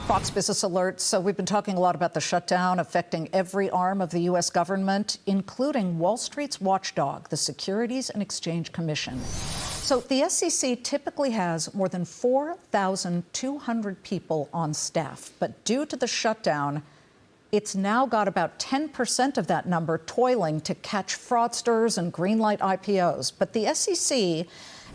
Fox Business Alert. So we've been talking a lot about the shutdown affecting every arm of the U.S. government, including Wall Street's watchdog, the Securities and Exchange Commission. So the SEC typically has more than 4,200 people on staff. But due to the shutdown, it's now got about 10% of that number toiling to catch fraudsters and greenlight IPOs. But the SEC,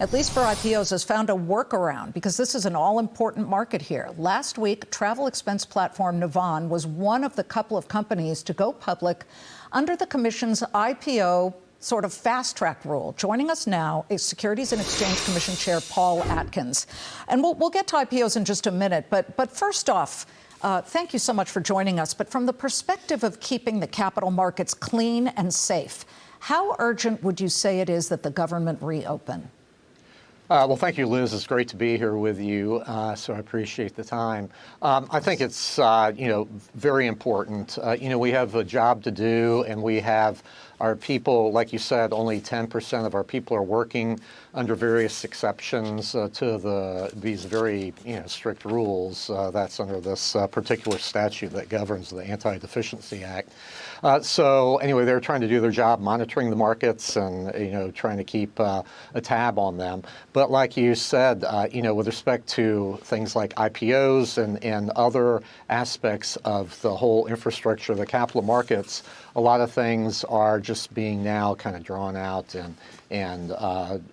at least for IPOs, has found a workaround because this is an all-important market here. Last week, travel expense platform Navan was one of the couple of companies to go public under the Commission's IPO sort of fast-track rule. Joining us now is Securities and Exchange Commission Chair Paul Atkins. And we'll get to IPOs in just a minute, but first off, thank you so much for joining us. But from the perspective of keeping the capital markets clean and safe, how urgent would you say it is that the government reopen? Well, thank you, Liz. It's great to be here with you, so I appreciate the time. I think it's, very important. We have a job to do, and we have our people, like you said, only 10% of our people are working under various exceptions to these very strict rules that's under this particular statute that governs the Anti-Deficiency Act. So anyway, they're trying to do their job monitoring the markets and trying to keep a tab on them. But like you said, with respect to things like IPOs and other aspects of the whole infrastructure of the capital markets, a lot of things are just being now kind of drawn out and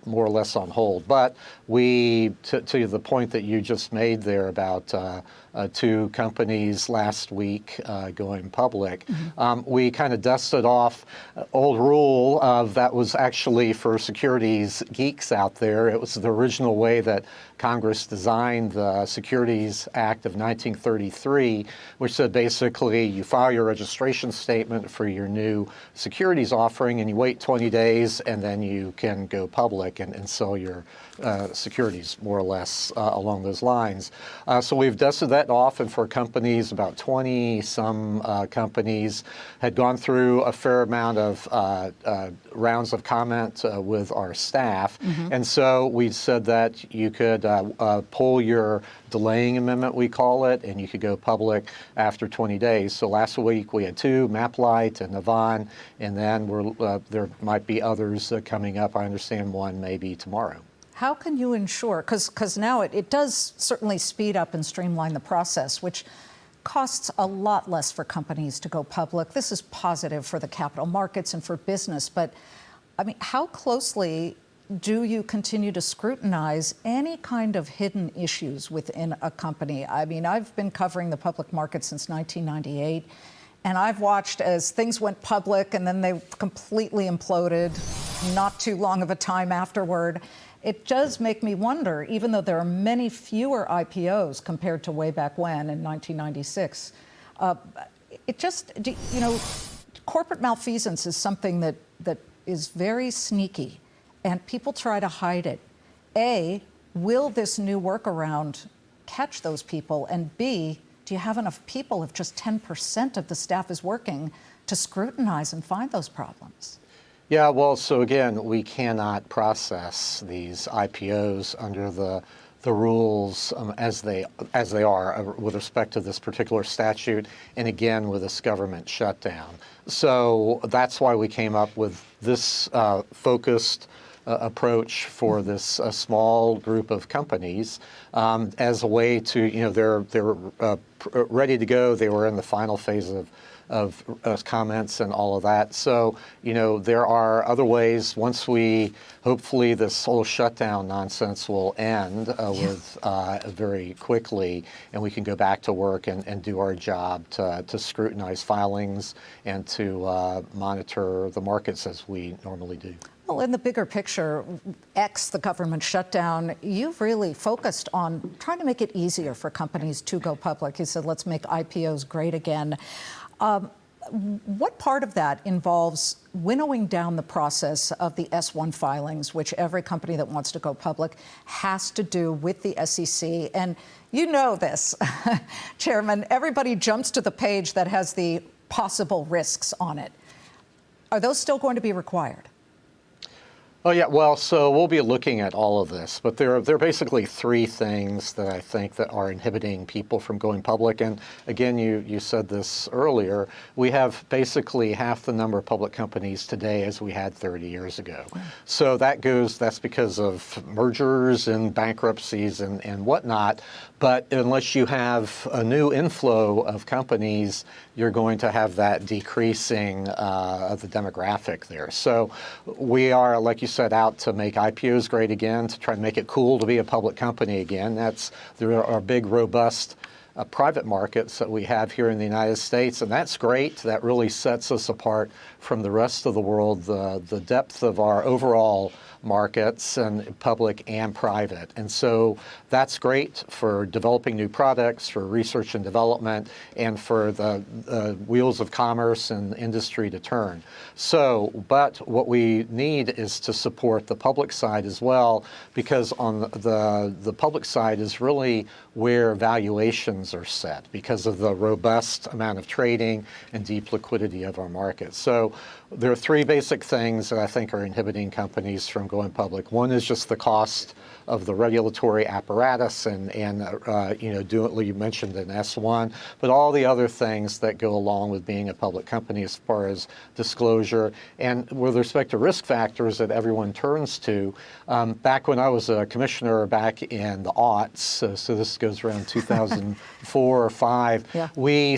more or less on hold. But we, to the point that you just made there about two companies last week going public, we kind of dusted off old rule that was actually for securities geeks out there. It was the original way that Congress designed the Securities Act of 1933, which said basically you file your registration statement for your new securities offering and you wait 20 days and then you can go public and sell your securities, more or less along those lines. So we've dusted that off, and for companies, about 20-some companies had gone through a fair amount of rounds of comment with our staff. And so we said that you could pull your delaying amendment, we call it, and you could go public after 20 days. So last week we had two, MapLight and Navan, and then there might be others coming up. I understand one maybe tomorrow. How can you ensure, because now it does certainly speed up and streamline the process, which costs a lot less for companies to go public. This is positive for the capital markets and for business, but I mean, how closely do you continue to scrutinize any kind of hidden issues within a company? I mean, I've been covering the public market since 1998, and I've watched as things went public and then they completely imploded not too long of a time afterward. It does make me wonder, even though there are many fewer IPOs compared to way back when in 1996, corporate malfeasance is something that is very sneaky, and people try to hide it. A, will this new workaround catch those people? And B, do you have enough people, if just 10% of the staff is working, to scrutinize and find those problems? Yeah, well, so again, we cannot process these IPOs under the rules as they are with respect to this particular statute, and again with this government shutdown. So that's why we came up with this focused approach for this small group of companies as a way to, they're ready to go. They were in the final phase of comments and all of that. So, there are other ways. Once hopefully this whole shutdown nonsense will end very quickly, and we can go back to work and do our job to scrutinize filings and to monitor the markets as we normally do. Well, in the bigger picture, the government shutdown, you've really focused on trying to make it easier for companies to go public. You said, let's make IPOs great again. What part of that involves winnowing down the process of the S-1 filings, which every company that wants to go public has to do with the SEC? And you know this, Chairman, everybody jumps to the page that has the possible risks on it. Are those still going to be required? Oh yeah, well, so we'll be looking at all of this, but there are basically three things that I think that are inhibiting people from going public. And again, you said this earlier, we have basically half the number of public companies today as we had 30 years ago. So that's because of mergers and bankruptcies and whatnot. But unless you have a new inflow of companies, you're going to have that decreasing of the demographic there. So we are, like you said, out to make IPOs great again, to try to make it cool to be a public company again. There are big, robust private markets that we have here in the United States, and that's great. That really sets us apart from the rest of the world, the depth of our overall markets, and public and private. And so that's great for developing new products, for research and development, and for the wheels of commerce and industry to turn. So, but what we need is to support the public side as well, because on the public side is really where valuations are set because of the robust amount of trading and deep liquidity of our markets. So there are three basic things that I think are inhibiting companies from going public. One is just the cost of the regulatory apparatus and you mentioned an S1, but all the other things that go along with being a public company as far as disclosure. And with respect to risk factors that everyone turns to, back when I was a commissioner back in the aughts, so this goes around 2004 or 5, yeah. we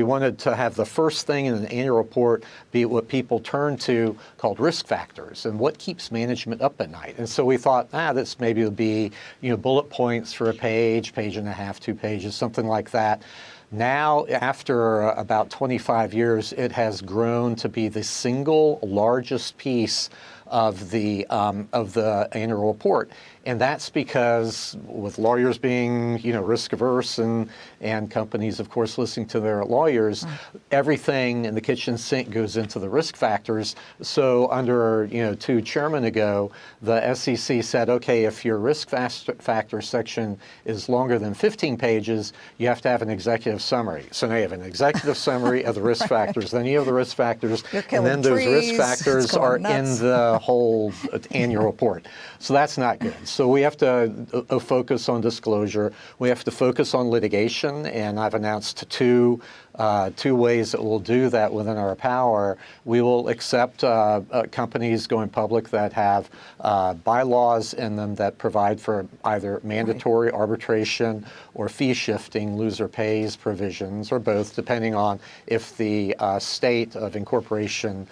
wanted to have the first thing in an annual report be what people turn to called risk factors and what keeps management up at night. And so we thought, this maybe would be, bullet points for a page and a half, 2 pages, something like that. Now, after about 25 years, it has grown to be the single largest piece of the annual report. And that's because with lawyers being, risk averse and companies, of course, listening to their lawyers, everything in the kitchen sink goes into the risk factors. So under, 2 chairmen ago, the SEC said, okay, if your risk factor section is longer than 15 pages, you have to have an executive summary. So now you have an executive summary of the risk factors, then you have the risk factors, and then those risk factors are in the whole annual report. So that's not good. So we have to focus on disclosure. We have to focus on litigation, and I've announced two ways that we'll do that within our power. We will accept companies going public that have bylaws in them that provide for either mandatory arbitration or fee shifting, loser pays provisions, or both, depending on if the state of incorporation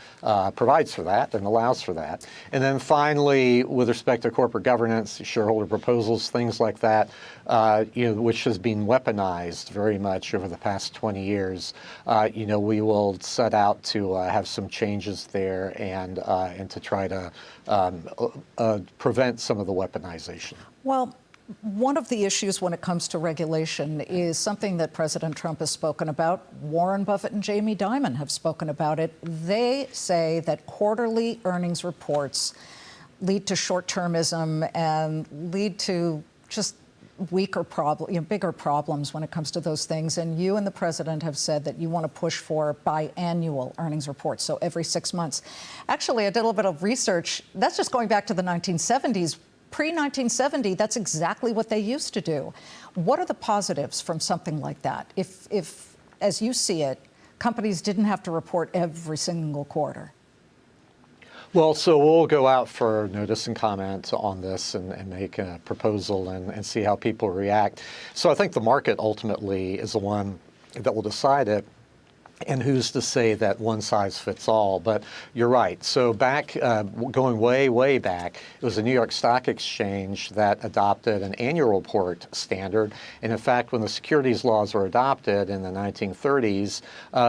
provides for that and allows for that. And then finally, with respect to corporate governance, shareholder proposals, things like that, which has been weaponized very much over the past 20 years. We will set out to have some changes there and to try to prevent some of the weaponization. Well, one of the issues when it comes to regulation is something that President Trump has spoken about. Warren Buffett and Jamie Dimon have spoken about it. They say that quarterly earnings reports lead to short-termism and lead to just bigger problems when it comes to those things. And you and the president have said that you want to push for biannual earnings reports, so every 6 months. Actually, I did a little bit of research. That's just going back to the 1970s. Pre-1970, that's exactly what they used to do. What are the positives from something like that? If, as you see it, companies didn't have to report every single quarter? Well, so we'll go out for notice and comment on this and make a proposal and see how people react. So I think the market ultimately is the one that will decide it. And who's to say that one size fits all? But you're right. So back, going way, way back, it was the New York Stock Exchange that adopted an annual report standard. And in fact, when the securities laws were adopted in the 1930s,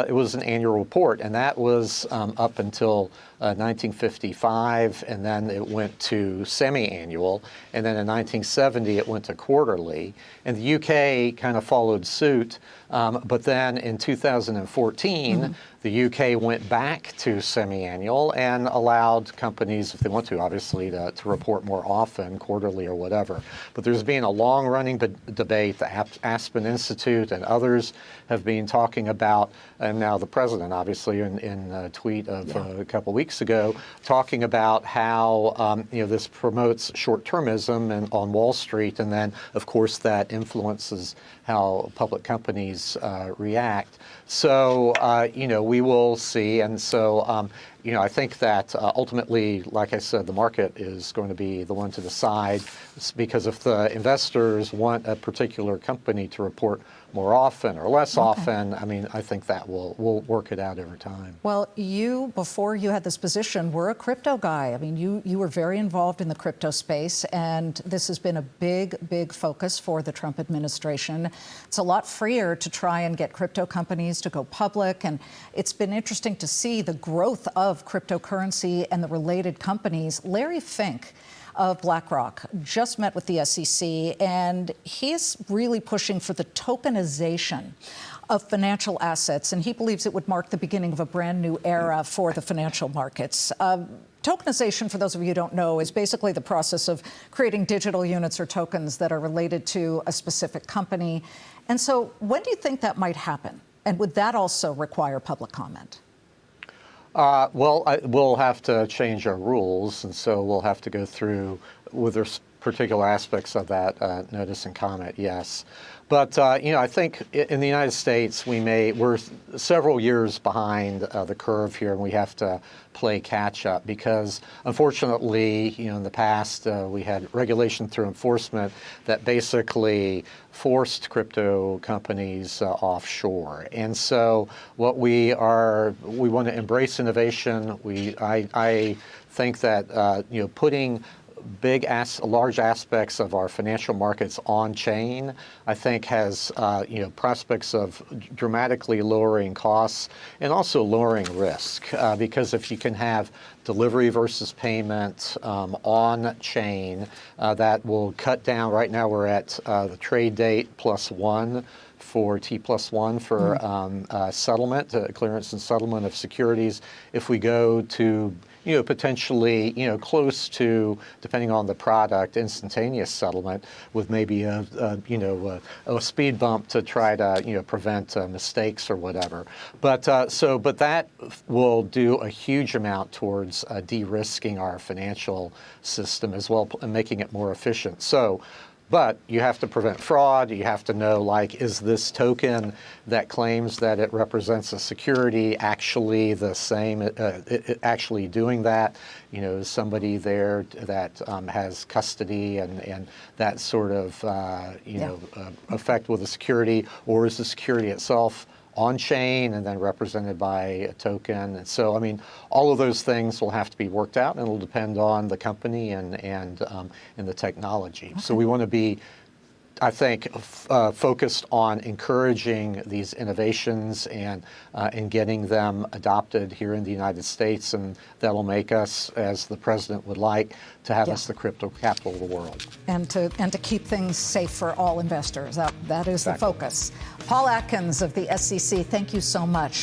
it was an annual report. And that was up until 1955, and then it went to semi-annual, and then in 1970 it went to quarterly, and the UK kind of followed suit, but then in 2014 The UK went back to semi-annual and allowed companies, if they want to, obviously, to report more often, quarterly or whatever. But there's been a long-running debate. The Aspen Institute and others have been talking about, and now the president, obviously, in a tweet of a couple weeks ago, talking about how this promotes short-termism and on Wall Street, and then, of course, that influences how public companies react. So, we will see. And so, I think that ultimately, like I said, the market is going to be the one to decide, because if the investors want a particular company to report more often or less often, I mean, I think that will work it out over time. Well, you, before you had this position, were a crypto guy. I mean, you were very involved in the crypto space, and this has been a big focus for the Trump administration. It's a lot freer to try and get crypto companies to go public, and it's been interesting to see the growth of cryptocurrency and the related companies. Larry Fink of BlackRock just met with the SEC, and he's really pushing for the tokenization of financial assets, and he believes it would mark the beginning of a brand new era for the financial markets. Tokenization, for those of you who don't know, is basically the process of creating digital units or tokens that are related to a specific company. And so when do you think that might happen? And would that also require public comment? We'll have to change our rules, and so we'll have to go through with particular aspects of that notice and comment, yes. But, I think in the United States, we're several years behind the curve here, and we have to play catch up because, unfortunately, in the past, we had regulation through enforcement that basically forced crypto companies offshore. And so what we want to embrace innovation. I think that, putting large aspects of our financial markets on chain, I think has prospects of dramatically lowering costs and also lowering risk, because if you can have delivery versus payment on chain, that will cut down. Right now we're at the trade date +1 for T+1 for settlement, clearance and settlement of securities. If we go to potentially, close to, depending on the product, instantaneous settlement with maybe a speed bump to try to, prevent mistakes or whatever. But that will do a huge amount towards de-risking our financial system as well and making it more efficient. But you have to prevent fraud. You have to know, is this token that claims that it represents a security actually the same, actually doing that? Is somebody there that has custody and that sort of, effect with the security, or is the security itself on-chain and then represented by a token? And so, I mean, all of those things will have to be worked out, and it'll depend on the company and the technology. Okay. So we want to be, I think, focused on encouraging these innovations and getting them adopted here in the United States, and that'll make us, as the president would like, to have us the crypto capital of the world. And to keep things safe for all investors. That is exactly the focus. Paul Atkins of the SEC, thank you so much.